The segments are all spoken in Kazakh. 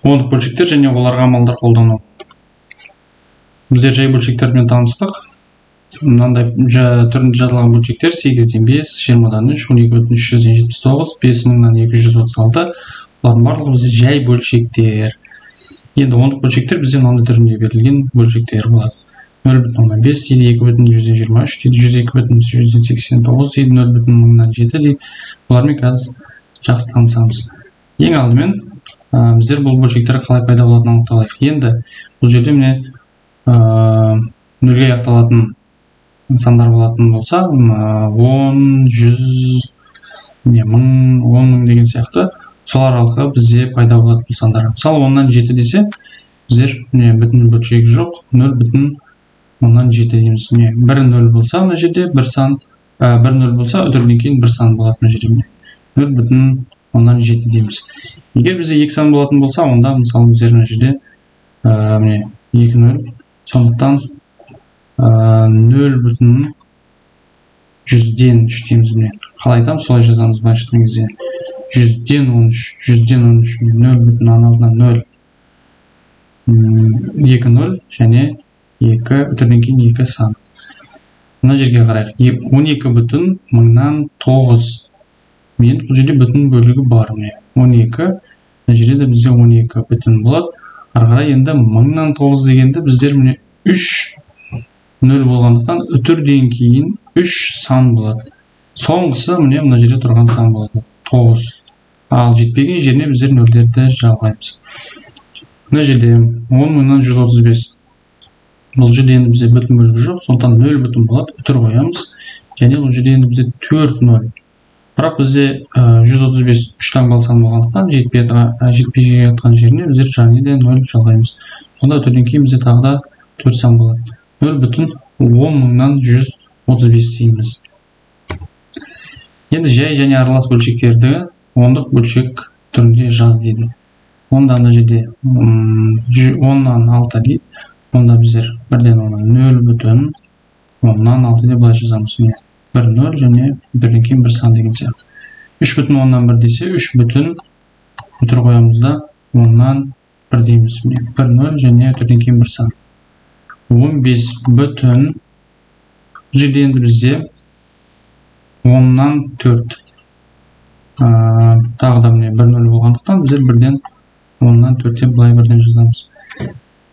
ондық бөлшектер және оларға амалдар қолдану. Біздер жай бөлшектермен таныстық. Мынандай түрінде жазылған бөлшектер 8-ден 5, 20-дан 3, 12-ден 379, 5000-дан 236. Бұлардың барлығы бізде жай бөлшектер. Енді ондық бөлшектер бізде мынандай түрінде берілген бөлшектер болады. 0,5 дейді, 2,123 дейді, 102,189 дейді, 0,1007 дейді. Бұлармен қазір жақсы танысамыз. Ең алдымен біздер бұл бөлшектер қалай пайда болатынын анықтайық. Енді бұл жерде міне нөлге аяқталатын сандар болатын болса, 10, 100, 1000, 10.000 деген сияқты сол аралығы бізде пайда болады бұл сандар. Мысалы 10-нан 7 десе, біздер бүтін бөлшек жоқ, 0,1007 дейміз. 1 0 болса, мына жерде 1 сан, 1 0 болса, өтірден кейін 1 сан болады мына жерде. 0,1007 дейміз. Егер бізде 2 сан болатын болса, онда мысалы біздер мына жерде 2 0, сондықтан 0,100-ден 3 дейміз. Қалай айтамыз, солай жазамыз біріншіден кезде. 100-ден 13, 0,10-дан 0, 2 0 және 2 өтірден кейін 2 сан. Мына жерге қарайық. 12,1000-дан 9. Мен бұл жерде бүтін бөлігі бар. 12. Мына жерде бізде 12 бүтін болады. Арқарай енді 1000-нан 9 дегенде біздер 3 0 болғандықтан өтірден кейін 3 сан болады. Соңғысы мына жерде тұрған сан болады. 9. Ал жетпеген жеріне біздер нөлдерді жалғаймыз. Мына жерде 10.000-нан 135. Бұл жерде енді бізде бүтін бөлігі жоқ, сондықтан 0 бүтін болады, үтір қоямыз. Және бұл жерде енді бізде 4 0. Бірақ бізде 135 3 таңбалы сан болғандықтан жетпей жатқан жеріне біздер және де 0 жалғаймыз. Сонда өтірден кейін бізде тағы да 4 сан болады. 0,10.000-нан 135 дейміз. Енді жай және аралас бөлшектерді ондық бөлшек түрінде жаз дейді. Онда мына жерде 10-нан 6 дейді. Онда біздер 1-ден 10 0,10-нан 6 деп былай жазамыз. 1 0 және 1-ден кейін 1 сан деген сияқты. 3,10-нан 1 десе 3 бүтін өтір қоямыз да 10-нан 1 дейміз. 1 0 және 4-ден кейін 1 сан. 15 бүтін. Бұл жерде енді бізде 10-нан 4. Тағы да 1 0 болғандықтан біздер 1-ден 10-нан 4-те былай 1-ден жазамыз.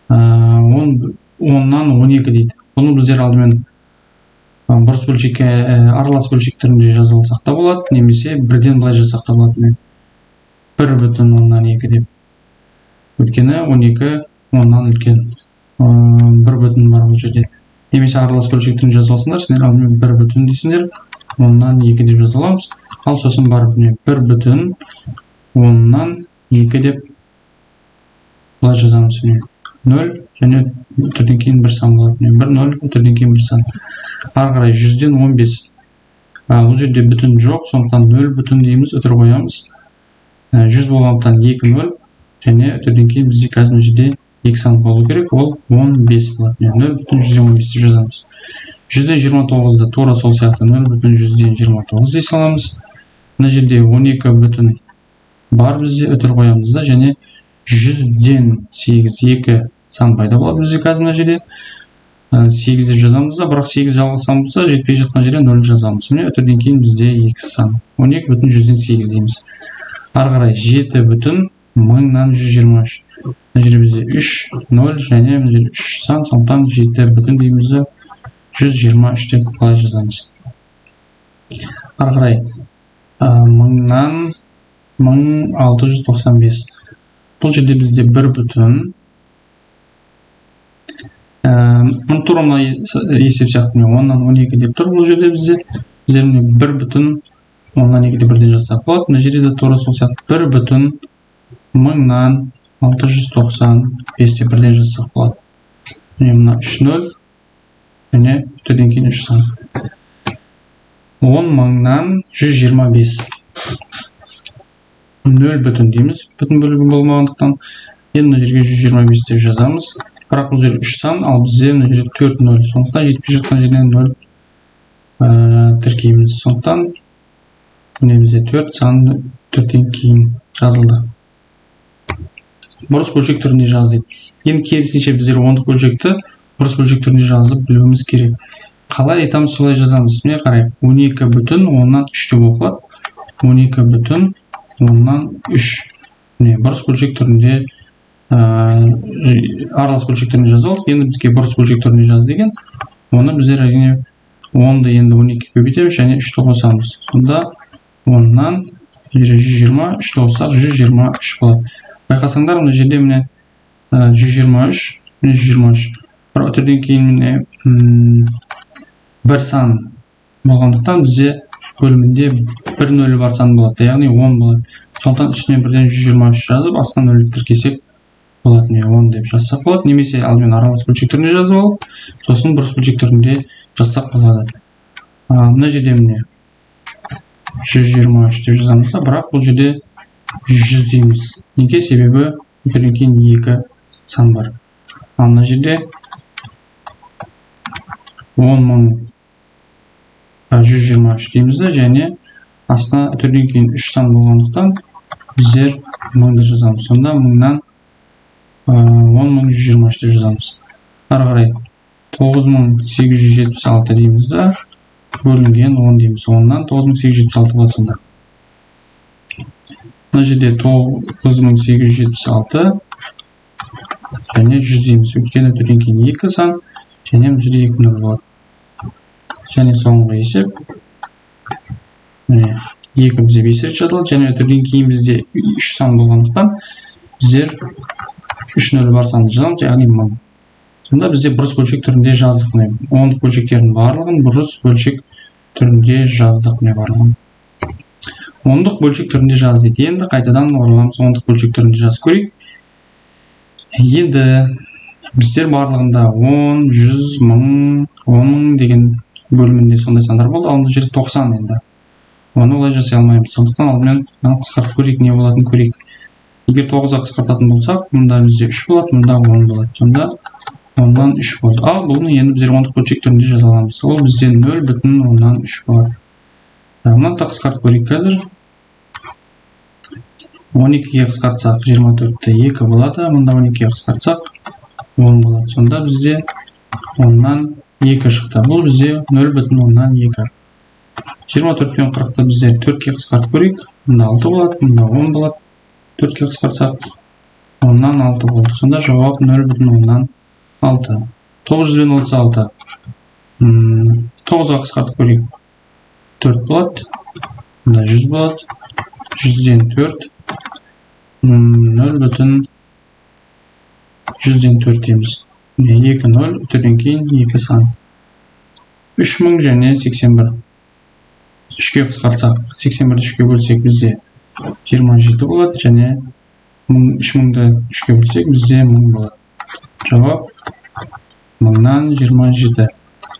10-нан 12 дейді. Бұны біздер алдымен бұрыс бөлшекке аралас бөлшек түрінде жазып алсақ та болады, немесе 1-ден былай жазсақ та болады. 1,10-нан 2 деп. Өйткені 12 10-нан үлкен. 1 бүтін бар бұл жерде. Немесе аралас бөлшек түрінде жазып алсаңдар, сендер алдымен 1 бүтін дейсіңдер, 10-нан 2 деп жаза аламыз. Ал сосын барып 1 бүтін 10-нан 2 деп былай жазамыз. 0 және өтірден кейін 1 сан болады. 1 0 өтірден кейін 1 сан. Ары қарай 100-ден 15. Бұл жерде бүтін жоқ, сондықтан 0 бүтін дейміз, өтір қоямыз. 100 болғандықтан 2 0 және өтірден кейін бізде қазір жерде 2 сан болу керек, ол 15 болады. 0,115 деп жазамыз. 100-ден 29-ды тура сол сияқты 0,100-ден 29 дей саламыз. Мына жерде 12 бүтін бар бізде, өтір қоямыз да, және 100-ден 8 2 сан пайда болады бізде қазір мына жерде. 8 деп жазамыз да, бірақ 8 жалғыз сан болса, жетпей жатқан жерге 0 жазамыз. Міне өтірден кейін бізде 2 сан. 12 бүтін 100-ден 8 дейміз. Ары қарай 7 бүтін 1000-нан 123. Мына жерде бізде 3 0 және мына жерде 3 сан, сондықтан 7 бүтін дейміз, 123 деп қалай жазамыз. Ары қарай 1000-нан 1695. Бұл жерде бізде 1 бүтін. Мұны тура мына есеп сияқты 10-нан 12 деп тұр бұл жерде бізде. Біздер 1 бүтін 10-нан 2 деп 1-ден жазсақ болады. Мына жерде де тура сол сияқты 1 бүтін 1000-нан 695 деп 1-ден жазсақ болады. Мына 3 0 және өтірден кейін 3 сан. 10.000-нан 125. 0 бүтін дейміз, бүтін бөлігі болмағандықтан. Енді мына жерге 125 деп жазамыз. Бірақ бұл жерде 3 сан, ал бізде мына жерде 4 0. Сондықтан жетпей жатқан жерден 0 тіркейміз. Сондықтан міне бізде 4 сан 4-тен кейін жазылды. бұрыс бөлшек түрінде жаз дейді. Енді керісінше біздер ондық бөлшекті бұрыс бөлшек түрінде жазып білуіміз керек. Қалай айтамыз, солай жазамыз. Міне қарайық. 12,3 деп оқылады. 12,3. Міне бұрыс бөлшек түрінде аралас бөлшек түрінде жазып алдық. Енді бізге бұрыс бөлшек түрінде жаз деген. Оны біздер әрине 10-ды енді 12 көбейтеміз және 3-ті қосамыз. Сонда 10-нан 120, 3-ті қоссақ 123 болады. Байқасаңдар, мына жерде міне 123, міне 123. Бір өтірден кейін міне бір сан болғандықтан бізде бөлімінде бір нөлі бар сан болады, яғни 10 болады. Сондықтан үстіне бірден 123 жазып, астынан нөлді тіркесек болады, міне 10 деп жазсақ болады. Немесе алдымен аралас бөлшек түрінде жазып алып, сосын бұрыс бөлшек түрінде жазсақ болады. Мына жерде міне 123 деп жазамыз, бірақ бұл жерде 100 дейміз. Неге? Себебі өтірден кейін 2 сан бар. Мына жерде 10.123 дейміз де, және астына өтірден кейін 3 сан болғандықтан біздер 1000-ды жазамыз. Сонда 1000-нан 10.123 деп жазамыз. Ары қарай 9876 дейміз де, бөлінген 10 дейміз. 10-нан 9876 болады сонда. Мына жерде 9876 және 100 дейміз. Өйткені өтірден кейін 2 сан және мына жерде 2 нөл болады. Және соңғы есеп. Міне 2 бізде 5 рет жазылады, және өтірден кейін бізде 3 сан болғандықтан біздер 3 нөл бар санды жазамыз, яғни 1000. Сонда бізде бұрыс бөлшек түрінде жаздық. Ондық бөлшектердің барлығын бұрыс бөлшек түрінде жаздық. Ондық бөлшек түрінде жаз дейді. Енді қайтадан ораламыз, ондық бөлшек түрінде жаз көрейік. Енді біздер барлығында 10, 100, 1000, 10.000 деген бөлімінде сондай сандар болды. Ал мына жерде 90 енді. Оны олай жасай алмаймыз. Сондықтан алдымен қысқартып көрейік, не болатынын көрейік. Егер 9-ға қысқартатын болсақ, мұнда бізде 3 болады, мұнда 10 болады. Сонда 10-нан 3 болды. Ал бұны енді біздер ондық бөлшек түрінде жаза аламыз. Ол бізде 0,3 болады. Мұны да қысқартып көрейік қазір. 12-ге қысқартсақ 24-те 2 болады, мұнда 12-ге қысқартсақ 10 болады. Сонда бізде 10-нан 2 шықты. Бұл бізде 0,2. 24 пен 40-ты біздер 4-ге қысқартып көрейік. Мұнда 6 болады, мұнда 10 болады. 4-ге қысқартсақ 10-нан 6 болды. Сонда жауап 0,6. 936. 9-ға қысқартып көрейік. 4 болады. Мұнда 100 болады. 100-ден 4. 0,100-ден 4 дейміз. 2 0, өтірден кейін 2 сан. 3000 және 81. 3-ге қысқартсақ, 81-ді 3-ге бөлсек бізде 27 болады, және 3000-ді 3-ге бөлсек бізде 1000 болады. Жауап 1000-нан 27.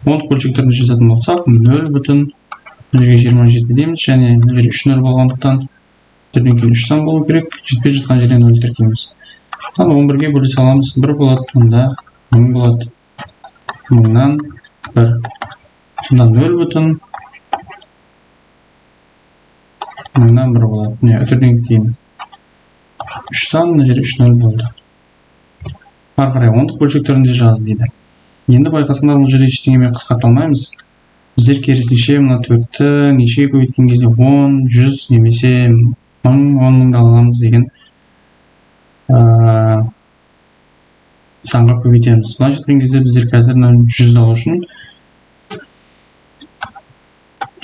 Ондық бөлшек түрінде жазатын болсақ, 0,27 дейміз, және 3 0 болғандықтан өтірден кейін 3 сан болу керек, жетпей жатқан жерден 0 тіркейміз. 11-ге бөле саламыз, 1 болады, онда 1000 болады. 1000-нан 1. Сонда 0,1000-нан 1 болады. Өтірден кейін 3 сан, мына жерде 3 0 болды. Ары қарай ондық бөлшек түрінде жаз дейді. Енді байқасаңдар, бұл жерде ештеңемен қысқарта алмаймыз. Біздер керісінше мына 4-ті нешеге көбейткен кезде 10, 100 немесе 1000-ды аламыз деген санға көбейтеміз. Бұлай жеткен кезде біздер қазір 100 алу үшін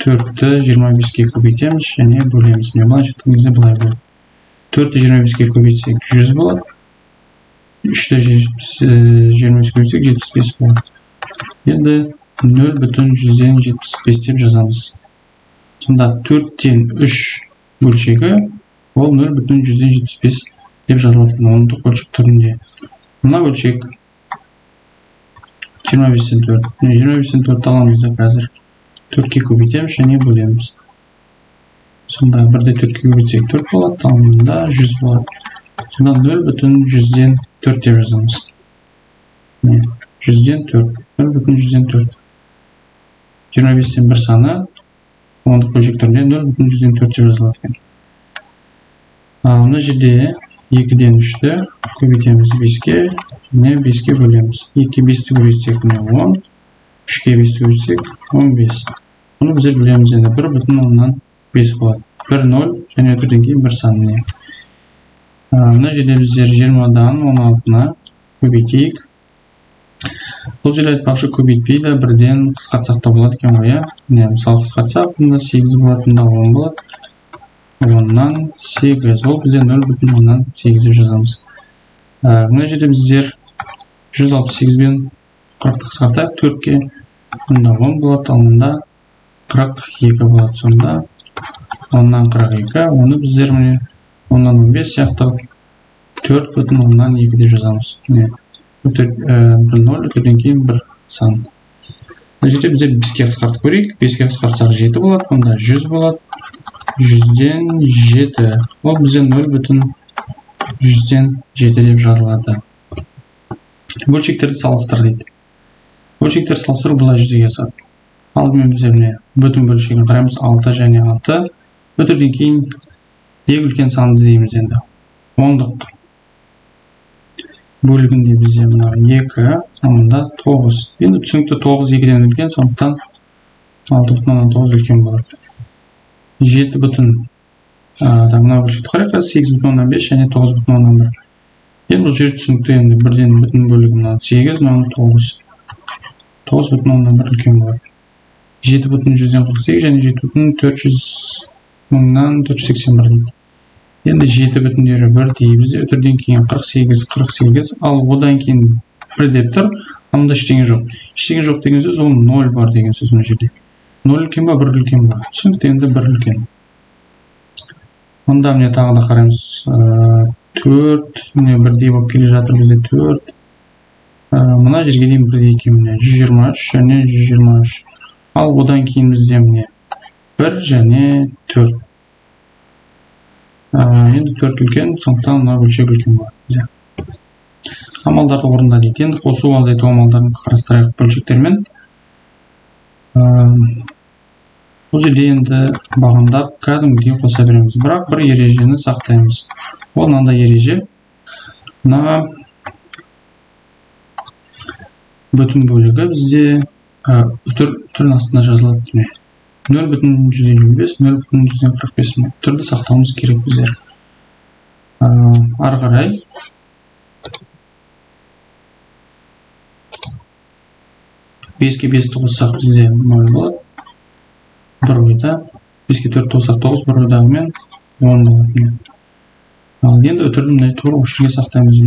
4-ті 25-ге көбейтеміз және бөлеміз. Бұлай жеткен кезде бұлай болады. 4-ті 25-ге көбейтсек 100 болады. 3-ті 25-ге көбейтсек 75 болады. Енді 0,175 деп жазамыз. Сонда 4-тен 3 бөлшегі ол 0,175 деп жазылады. Ондық бөлшек түрінде. Мына бөлшек 25-тен 4. 25-тен 4 аламыз да қазір 4-ге көбейтеміз және бөлеміз. Сонда 1-де 4-ге көбейтсек 4 болады, ал мұнда 100 болады. Сонда 0,100-ден 4 деп жазамыз. 100-ден 4. 0,100-ден 4. 25-тен 1 саны ондық бөлшек түрінде 0,100-ден 4 деп жазылады екен. Мына жерде 2-ден 3-ті көбейтеміз 5-ке, және 5-ке бөлеміз. 2-ке 5-ті көбейтсек 10, 3-ке 5-ті көбейтсек 15. Бұны біздер білеміз енді 1,5 болады. 1, 0 және өтірден кейін 1 санын. Мына жерде біздер 20-дан 16-на көбейтейік. Бұл жерде айтпақшы көбейтпейді, бірден қысқартсақ та болады екен ғой. Мысалы қысқартсақ, бұнда 8 болады, бұнда 10 болады. 10-нан 8, ол бізде 0,8 жазамыз. Мына жерде біздер 168 бен 40-ты қысқартайық 4-ке, бұнда 10 болады, ал мұнда 42 болады. Сонда 10-нан 42, оны біздер 10-нан 15 сияқты 4,2 деп жазамыз. 1, 0, өтеден кейін 1 сан. Бұл жерде біздер 5-ке қысқартып көрейік. 5-ке қысқартсақ 7 болады, бұнда 100 болады. 100-ден 7. Ол бізде 0,100-ден 7 деп жазылады. Бөлшектерді салыстыр дейді. Бөлшектерді салыстыру бұлай жүзеге асады. Алдымен біздер бүтін бөлшегін қараймыз 6 және 6. Өтірден кейін ең үлкен санды іздейміз енді. 10-дық бөлігінде бізде мына 2, мұнда 9. Енді түсінікті 9 2-ден үлкен, сондықтан 6,9 үлкен болады. 7 бүтін, мына бөлшекті қарайық, 8,5 және 9,1. Енді бұл жер түсінікті енді 1-ден бүтін бөлігі мына 8, мына 9. 9,1 үлкен болады. 7,148 және 7,400,481 дейді. Енді 7 бүтіндері 1 дейбіз, өтірден кейін 48, ал одан кейін 1 деп тұр, амында ештеңе жоқ. Ештеңе жоқ деген сөз, ол 0 бар деген сөз мына жерде. 0 үлкен ба, 1 үлкен ба? Түсінікті енді 1 үлкен. Мұнда міне тағы да қараймыз. 4, міне 1-дей болып келе жатыр бізде 4. Мұна жерге дейін 1-дей екен міне 123 және 123. Ал одан кейін бізде міне 1 және 4. Енді 4 үлкен, сондықтан мына бөлшек үлкен болады. Амалдарды орында дейді. Енді қосу азайту амалдарын қарастырайық бөлшектермен. Бұл жерде енді бағындап кәдімгідей қоса береміз. Бірақ бір ережені сақтаймыз. Ол мынандай ереже. Мына бүтін бөлігі бізде үтір астына жазылады. 0,155, 0,145 түрді сақтауымыз керек біздер. Ары қарай 5-ке 5-ті қоссақ бізде 0 болады. 1 ойда. 5-ке 4 қоссақ 9, 1 ойдағымен 10 болады. Ал енді өтірді тура осы жерге сақтаймыз.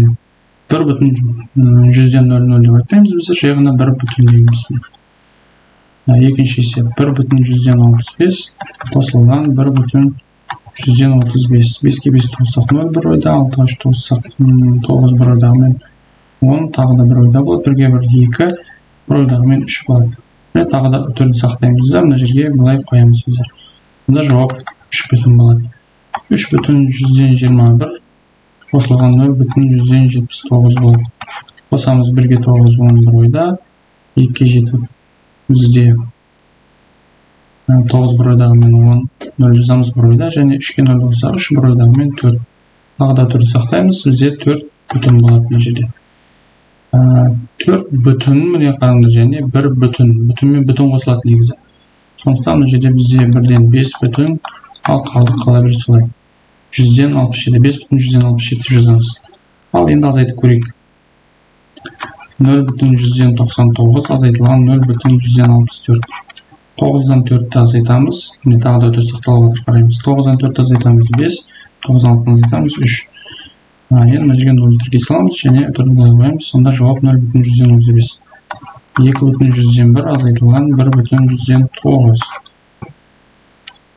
1,100-ден 0,0 деп айтпаймыз біздер, жай ғана 1,0 дейміз. Екінші есеп 1,100-ден 65 қосылған 1,100-ден 35. 5-ке 5 қоссақ 0 1 ойда, 6-ға 3 қоссақ 9 1 ойдағымен 10, тағы да 1 ойда болады, 1-ге 1 2, 1 ойдағымен 3 болады. Тағы да өтірді сақтаймыз. Мына жерге былай қоямыз біздер. Мұнда жауап 3 болады. 3,100-ден 21 қосылған 0,100-ден 79 болады. Қосамыз 1-ге 9 10 1 ойда, 2-ге 7 бізде 9 1 ойдағымен 10 0 жазамыз 1 ойда, және 3-ге 0 қоссақ 3 1 ойдағымен 4. Тағы да түрді сақтаймыз, бізде 4 бүтін болады мына жерде. 4 бүтін міне қараңдар, және 1 бүтін. Бүтінмен бүтін қосылады негізі. Сондықтан мына жерде бізде 1-ден 5 бүтін, ал қалдық қала береді солай. 100-ден 67, 5,100-ден 67 жазамыз. Ал енді азайтып көрейік. 0,100-ден 99 азайтылған 0,100-ден 64. 9-дан 4-ті азайтамыз. Міне тағы да өтір сақталып отыр қараймыз. 9-дан 4-ті азайтамыз 5, 9-дан 6-дан азайтамыз 3. Енді мына жерге 0 түрге саламыз, және өтірді былай қоямыз. Сонда жауап 0,100-ден 35. 2,100-ден 1 азайтылған 1,100-ден 9.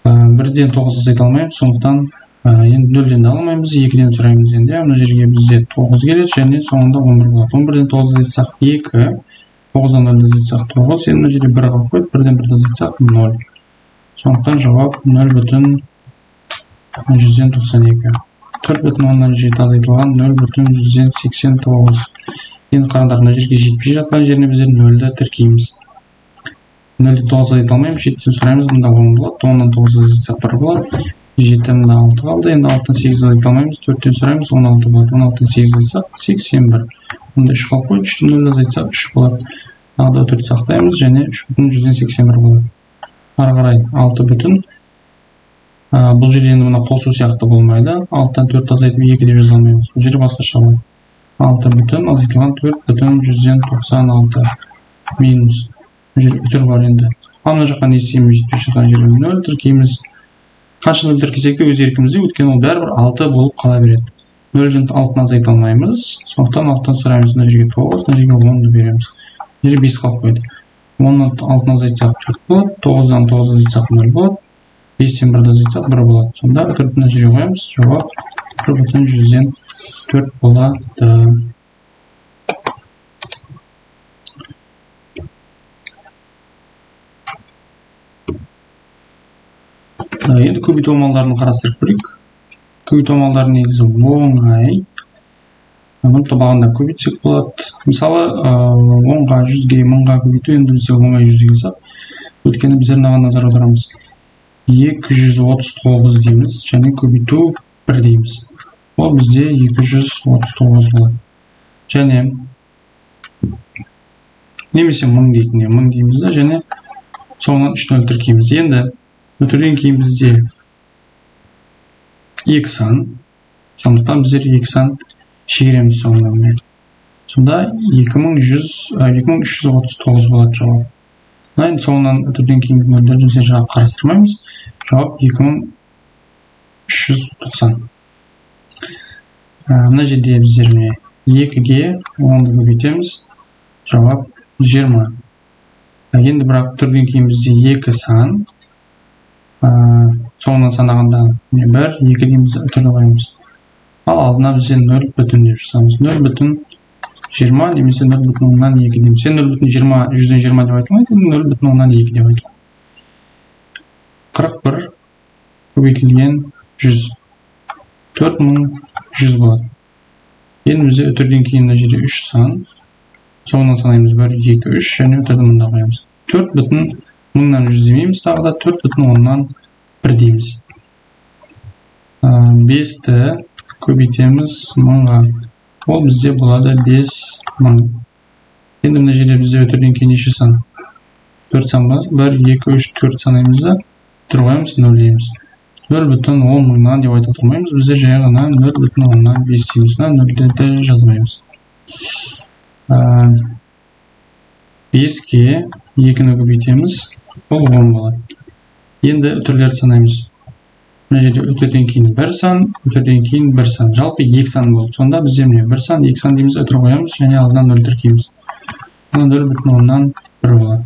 1-ден 9 азайталмаймыз, сондықтан енді 0-ден де алмаймыз, 2-ден сұраймыз енді. Мына жерге бізде 9 келеді, және соңында 11 болады. 11-ден 9 азайтсақ 2, 9-дан 0 азайтсақ 9, енді мына жерге 1 қалып қойды, 1-ден 1 азайтсақ 0. Сондықтан жауап 0,100-ден 92. 4,7 азайтылған 0,100-ден 89. Енді қараңдар, мына жерге жетпей жатқан жеріне біздер 0-ді тіркейміз. 0-ді 9 азайталмаймыз, 7-ден сұраймыз, мұнда 10 болады, 10-дан 9 азайтсақ 1 болады. 7'de 6 kaldı. Енді 6'dan 8 айта алмаймыз. 4'тен сұраймыз. 16 болады. 16'dan 8 айтсақ 81. Мұнда 3 қалып қойды. 3'тен 0 айтсақ 3 болады. Тағы да 4 сақтаймыз және 3,181 болады. Ары қарай 6 бүтін. Бұл жерде енді мына қосу сияқты болмайды. 6'дан 4 азайтып 2 деп жаза алмаймыз. Бұл жерде басқаша болады. 6 бүтін азайтылған 4,196 минус. Бұл жерде үтір бар енді. Мына жаққа не істейміз? Жетпей жатқан жерге 0 тіркейміз. Қанша 0 тіркесек те өз еркімізде, өйткені ол бәрібір 6 болып қала береді. 0-ден 6-ны азайта алмаймыз. Сондықтан 6-тан сұраймыз. Мына жерге 9, мына жерге 10-ды береміз. Мына жерге 5 қалып қойды. 10-ны 6-ны азайтсақ 4 болады, 9-дан 9 азайтсақ 0 болады, 5-тен 1-ді азайтсақ 1 болады. Сонда үтірді мына жерге қоямыз. Жауап 1,104 болады. Енді көбейту амалдарын қарастырып көрейік. Көбейту амалдары негізі оңай. Мұны табағанда көбейтсек болады. Мысалы, 10-ға, 100-ге, 1000-ға көбейту енді бізде оңай жүзеге асады. Өйткені біздер мынаған назар аударамыз. 239 дейміз және көбейту 1 дейміз. Ол бізде 239 болады. Және немесе 1000 дейтін, 1000 дейміз және соңынан 3-0 тіркейміз. Енді өтірден кейін бізде 2 сан. Сондықтан біздер 2 сан шегереміз соңынан. Сонда 2339 болады жауап. Енді соңынан өтірден кейін нөлдерді біздер жауап қарастырмаймыз. Жауап 2390. Мына жерде біздер 2-ге 10-ды көбейтеміз. Жауап 20. Енді бірақ өтірден кейін бізде 2 сан. Соңынан санағанда 1, 2 дейміз, үтірді қоямыз. Ал алдына бізде 0 бүтін деп жасамыз. 0 бүтін 20 немесе 0 бүтін 10-нан 2 дейміз. 0 бүтін 20, 100-ден 20 деп айтылмайды, 0 бүтін 10-нан 2 деп айтылады. 41 көбейтілген 100. 4100 болады. Енді бізде өтірден кейін жерде 3 сан. Соңынан санаймыз 1, 2, 3 және өтірді мұнда қоямыз. 4 бүтін 1000-нан 100 демейміз, тағы да 4 бүтін 10-нан 1 дейміз. 5-ті көбейтеміз 1000-ға. Ол бізде болады 5000. Енді мына жерде бізде өтірден кейін неше сан? 4 сан бар. 1, 2, 3, 4 санаймыз да тұрғаймыз 0 дейміз. 0 бүтін 10 деп айта тұрмаймыз. Бізде жай ғана 0 бүтін 10-нан 5 дейміз. 0-ді жазмаймыз. 5-ке 2-ні көбейтеміз. Ол 10 болады. Енді үтірлерді санаймыз. Мына жерде өтірден кейін 1 сан, өтірден кейін 1 сан. Жалпы 2 сан болды. Сонда бізде 1 сан, 2 сан дейміз, өтір қоямыз және алдынан 0 тіркейміз. 0 бүтін 10-нан 1 болады.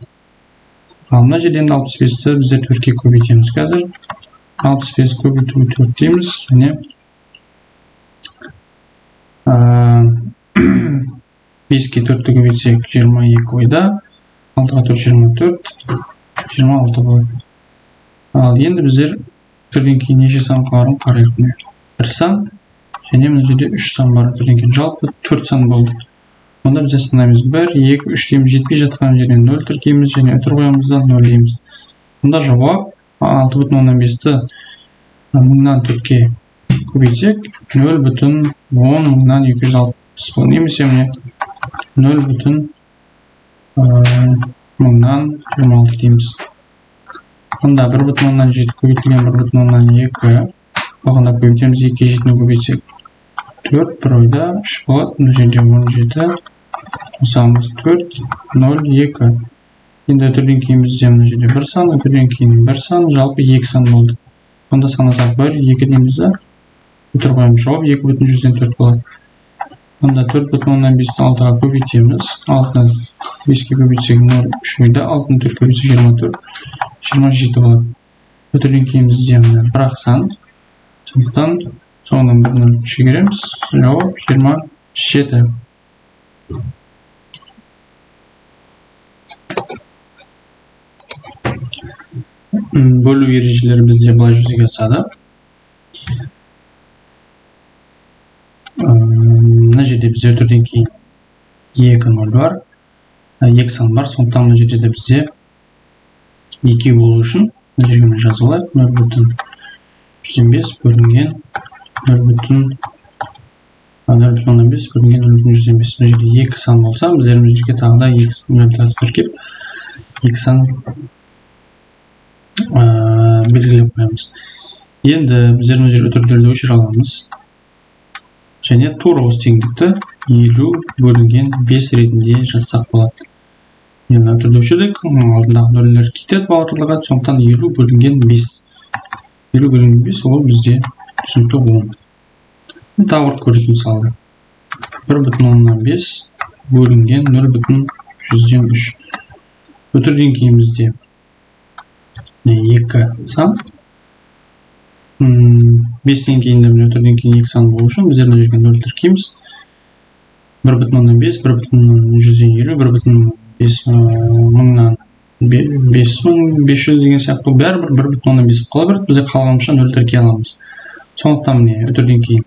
Ал мына жерден 65-ті біздер 4-ке көбейтеміз қазір. 65 көбейту 4 дейміз және 5-ке 4-ті көбейтсек 22 ойда. 6-ға 4, 24, 26 болады. Ал енді біздер өтірден кейін неше сан қаларын қарайық. 1 сан және мына жерде 3 сан бар. Өтірден кейін жалпы 4 сан болды. Онда біз санаймыз 1, 2, 3 дейміз. Жетпей жатқан жерден 0 тіркейміз және өтір қоямыздан 0 дейміз. Онда жауап 6,5-ті 1000-нан 4-ке көбейтсек 0 бүтін 10-нан 260 болады. Немесе 0 бүтін 1000-нан 26 дейміз. Онда 1 бүтін 10-нан 7 көбейтілген 1 бүтін 10-нан 2. Оғанда көбейтеміз 2-ке 7-ні көбейтсек 4, 1 ойда 3 болады. Мына жерде 17. Қосамыз 4, 0, 2. Енді өтірден кейін бізде мына жерде 1 сан, өтірден кейін 1 сан, жалпы 2 сан болды. Онда санасақ 1, 2 дейміз де өтір қоямыз. Жауап 2,104 болады. Онда 4 бүтін 10-нан 5-ті 6-ға көбейтеміз. 6-ны 5-ке көбейтсек 0, 3 ойда, 6-ны 4 көбейтсек 24, 27 болады. Өтірден кейін бізде 1 сан. Сондықтан соңынан 1-0 шегереміз. Жауап 27. Бөлу ережелері бізде былай жүзеге асады. Мына жерде бізде өтірден кейін 2-0 бар. 2 сан бар. Сондықтан мына жерде де бізде 2 болу үшін мына жерге жазылайық. 0 бүтін 115 бөлінген 0,5 бөлінген 0,115. Бұл жерде 2 сан болса, біздер бұл жерге тағы да 2 нөлді тіркеп 2 сан белгілеп қоямыз. Енді біздер бұл жерде үтірлерді өшіре аламыз. Және тура осы теңдікті 50 бөлінген 5 ретінде жазсақ болады. Енді үтірді өшірдік, алдындағы нөлдер кетеді бағырлыға, сондықтан 50 бөлінген 5. 50 бөлінген 5 ол бізде түсінікті 10. Тағы бір көрейік мысалы. 1,5 бөлінген 0,103. Өтірден кейін бізде 2 сан. 5-тен кейін де өтірден кейін 2 сан болу үшін біздер мына жерге 0 тіркейміз. 1,5, 1,150, 1,500 деген сияқты бәрібір 1,5 қала береді. Бізде қалғанымызша 0 тіркей аламыз. Сондықтан міне өтірден кейін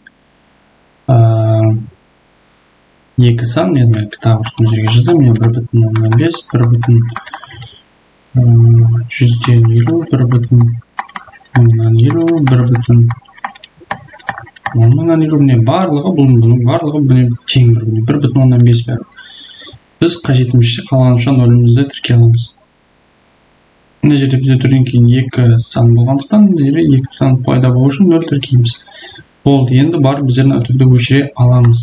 2 сан, мен тағы бір жерге жазамын. 1,5, 1,150, барлығы бұның барлығы тең 1,5 бәрі. Біз қажетімізше қалғанымызша нөлімізді тіркей аламыз. Мына жерде бізде түрден кейін 2 сан болғандықтан, 2 сан пайда болу үшін 0 тіркейміз. Болды, енді барып біздердің өтірді өшіре аламыз.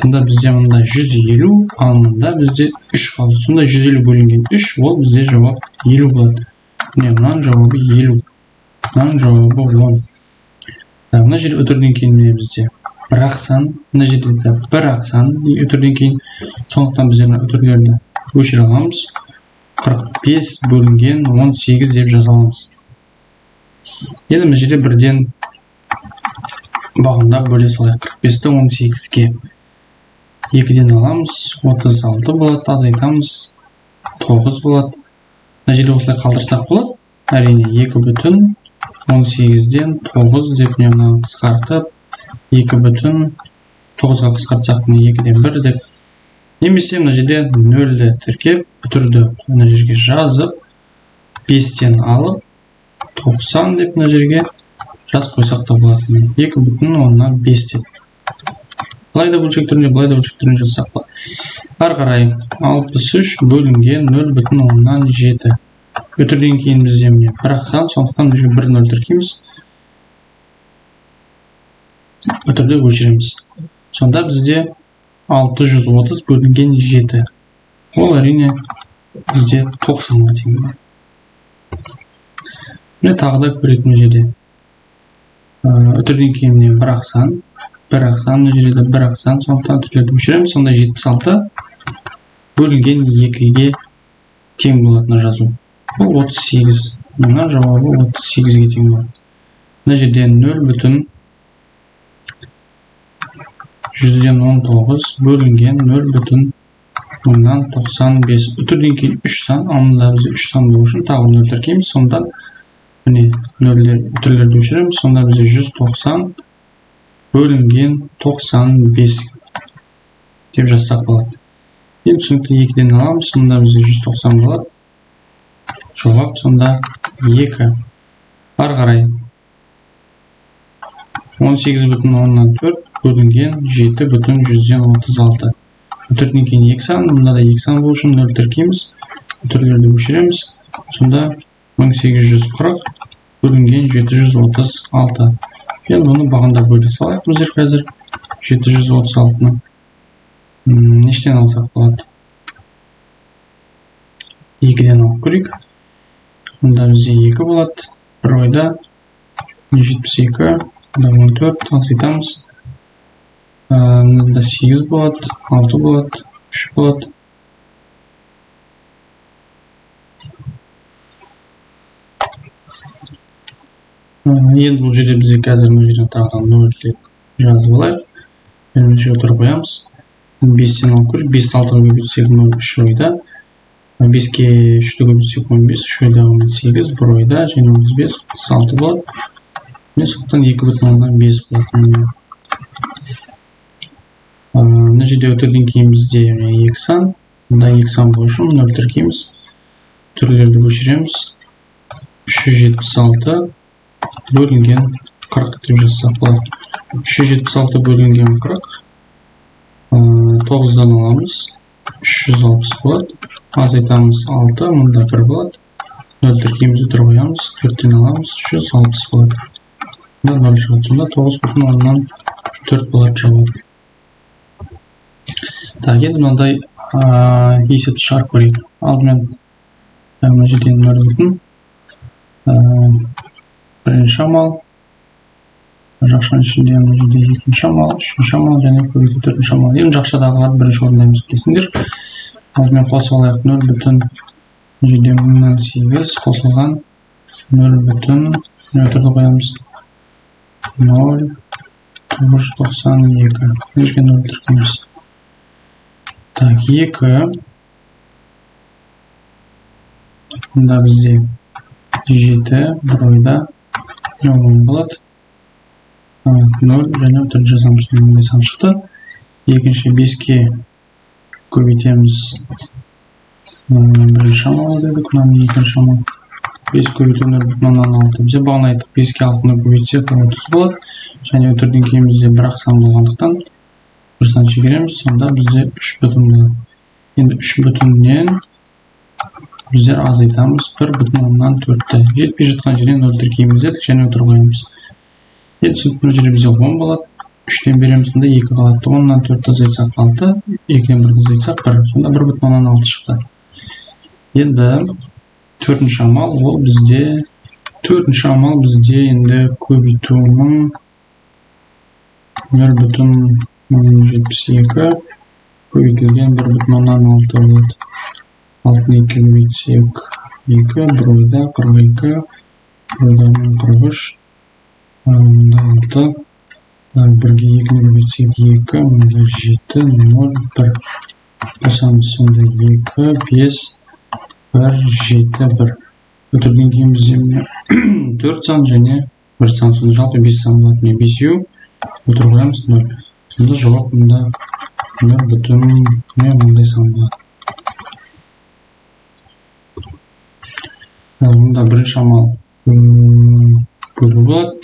Сонда бізде мұнда 150, ал мұнда бізде 3 қалды. Сонда 150 бөлінген 3, ол бізде жауап 50 болады. Мұның жауабы 50. Мұның жауабы 10. Мына жерде өтірден кейін бізде 1 сан, мына жерде 1 сан өтірден кейін. Сондықтан біздер өтірлерді өшіре аламыз. 45 бөлінген 18 деп жаза аламыз. Енді мына жерде бірден бағында бөле салайық. 45-ті 18-ге 2-ден аламыз, 36 болады, азайтамыз, 9 болады. Мына жерде осылай қалдырсақ болады. Әрине 2,18-ден 9 деп қысқартып, 2,9-ға қысқартсақ 2-ден 1 деп. Немесе мына жерде 0-ді тіркеп, үтірді мына жерге жазып, 5-тен алып, 90 деп мына жерге жаз қойсақ та болады. 2,5 деп. Былай да бөлшектерінде, былай да бөлшектерінде жазсақ болады. Ары қарай 63 бөлінген 0,7. Өтірден кейін бізде 1 сан, сондықтан бізде 1,0 тіркейміз. Өтірді өшіреміз. Сонда бізде 630 бөлінген 7. Ол әрине бізде 90-ға тең болады. Міне тағы да көретін жерде. Өтірден кейін 1 сан, мына жерде 1 сан, сондықтан өтірлерді өшіреміз. Сонда 76 бөлінген 2-ге тең болатыны жазу. Бұл 38. Мына жауабы 38-ге тең болады. Мына жерде 0,119 бөлінген 0,95. Өтірден кейін 3 сан, амында бізде 3 сан болу үшін тағы 0 тіркейміз. Сонда міне үтірлерді өшіреміз. Сонда бізде 190 бөлінген 95 деп жазсақ болады. Енді түсінікті 2-ден аламыз. Сонда бізде 190 болады. Жауап сонда 2. Ары қарай 18,4 бөлінген 7,136. Өтірден кейін 2 сан, мұнда да 2 сан болу үшін 0 тіркейміз. Өтірлерді өшіреміз. Сонда 1840 бөлінген 736. Енді бұны бағында бөле салайық біздер қазір. 736-ны нештен алсақ болады? 2-ден алып көрейік. Мұнда бізде 2 болады. Бір ойда 72, 14, азайтамыз. Мұнда 8 болады, 6 болады, 3 болады. Енді бұл жерде бізде қазір мына жерден тағыдан 0 деп жазып алайық. Енді жерге тұрып қоямыз. 5-тен алып көрейік. 5-ті 6-ға көбейтсек 0, 3 ойда. 5-ке 3-ті көбейтсек 15, 3 ойда 18, 1 ойда, және 35, 36 болады. Мен сондықтан 2,5 болады. Мына жерде өтірден кейін бізде 2 сан. Мұнда 2 сан болу үшін 0 тіркейміз. Түрлерді өшіреміз. 376 бөлінген 40 деп жазсақ болады. 376 бөлінген 40. 9-дан аламыз. 360 болады. Азайтамыз 6, мұнда 1 болады. 0 тіркеймізді тұр қоямыз. 4-тен аламыз. 160 болады. Мұнда 0 шығады. Сонда 9,4 болады жауап. Так, енді мынандай есепті шығарып көрейік. Алдымен мына жерден 0,1 бірінші амал, жақшаның ішінде мына жерде екінші амал, үшінші амал және көбейту төртінші амал. Енді жақшадағыларды бірінші орындаймыз, білесіңдер. Алдымен қосып алайық 0,8 қосылған 0,9 қоямыз. 0,992 өзге 0 тіркейміз. Так, 2 мұнда бізде 7 бір ойда 10 болады. 0 және 4 жазамыз, мұндай сан шықты. Екінші 5-ке көбейтеміз. Бірінші амал дедік, мынаны екінші амал. 5 көбейту 0,6. Бізде бағана айттық, 5-ке 6-ны көбейтсек 30 болады. Және 4-ден кейін бізде бір-ақ сан болғандықтан бір сан шегереміз, сонда бізде 3 бүтін болады. Енді 3 бүтіннен біздер азайтамыз 1,4-ті. Жетпей жатқан жерден 0 тіркейміз дедік, және 4 қоямыз. Енді сөйтіп бұл жерде бізде 10 болады. 3-тен береміз, сонда 2 қалады. 10-нан 4 азайтсақ 6, 2-ден 1 азайтсақ 1. Сонда 1,6 шықты. Енді төртінші амал бізде енді көбейтуінің 0,72 көбейтілген 1,6 болады. 6-ны 2 көбейтсек 2, бір ойда 42, бір ойда 43, мұнда 6, 1-ге 2-ні көбейтсек 2, мұнда 7, 0, 1. Қосамыз, сонда 2, 5, 1, 7, 1. Өтірден кейін бізде 4 сан және 1 сан, сонда жалпы 5 сан болады. 5-еу өтір қоямыз 0. Сонда жауап мұнда 0,0 мұндай сан болады. Мұнда бірінші амал бөлу болады,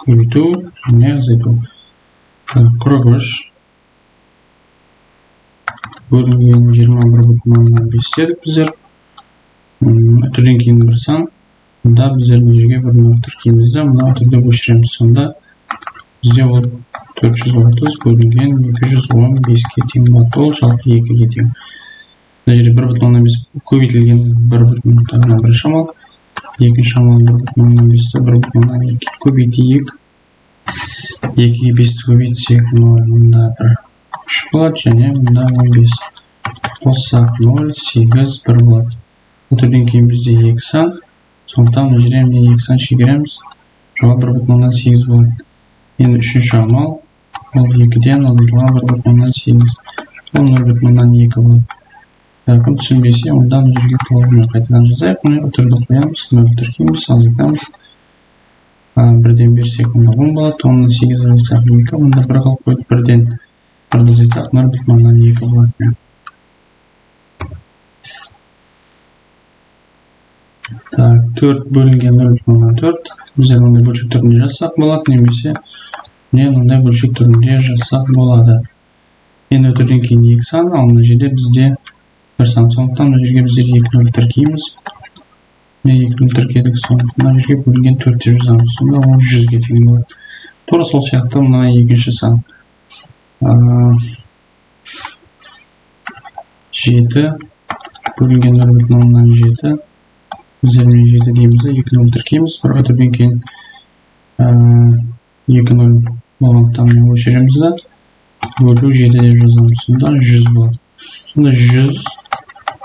көбейту және азайту. 43 бөлінген 21,5 дедік біздер. Өтірден кейін бір сан. Мұнда біздер бұл жерге 1 0 тіркеймізді, мұнда өтірді көшіреміз. Сонда бізде ол 430 бөлінген 215-ке тең болады. Ол жалпы 2-ге тең. Бұл жерде 1,5 көбейтілген 1,5 бірінші амал. Екінші амал 1,5-ті 1,2 көбейтейік. 2-ге 5-ті көбейтсек 0, мұнда 1 3 болады және мұнда 15. Қоссақ 0, 8, 1 болады. Өтірден кейін бізде 2 сан. Сондықтан бұл жерде 2 сан шегереміз. Жауап 1,8 болады. Енді үшінші амал. Ол 2-ден азайтылған 1,8. Ол 0,2 болады. Кім түсінбесе, онда бұл жерге толығымен қайтадан жазайық. Мұны өтірді қоямыз, 0 тіркейміз, азайтамыз. 1-ден берсек, онда 10 болады. 10-нан 8 азайтсақ 2, онда 1 қалып қойып, 1-ден 1 азайтсақ 0,2 болады. Так, 4 бөлінген 0,4. Біздер мұндай бөлшек түрінде жазсақ болады, немесе мұндай бөлшек түрінде жазсақ болады. Енді өтірден кейін 2 сан, ал мына жерде бізде 1 сан. Сондықтан мына жерге біздер 2-0 тіркейміз. 2-0 тіркедік, сондықтан мына жерге бөлінген 4 деп жазамыз. Сонда ол 100-ге тең болады. Тура сол сияқты мына екінші сан. 7 бөлінген 0,7. Біздер 7 деймізді, 2-0 тіркейміз. Бір өтірден кейін 2-0 болғандықтан өшіремізді. Бөлу 7 деп жазамыз. Сонда 100 болады. Сонда 100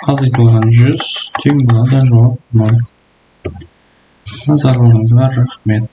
азайтылған 100 тең болады, жауап 0. Назарларыңызға рахмет.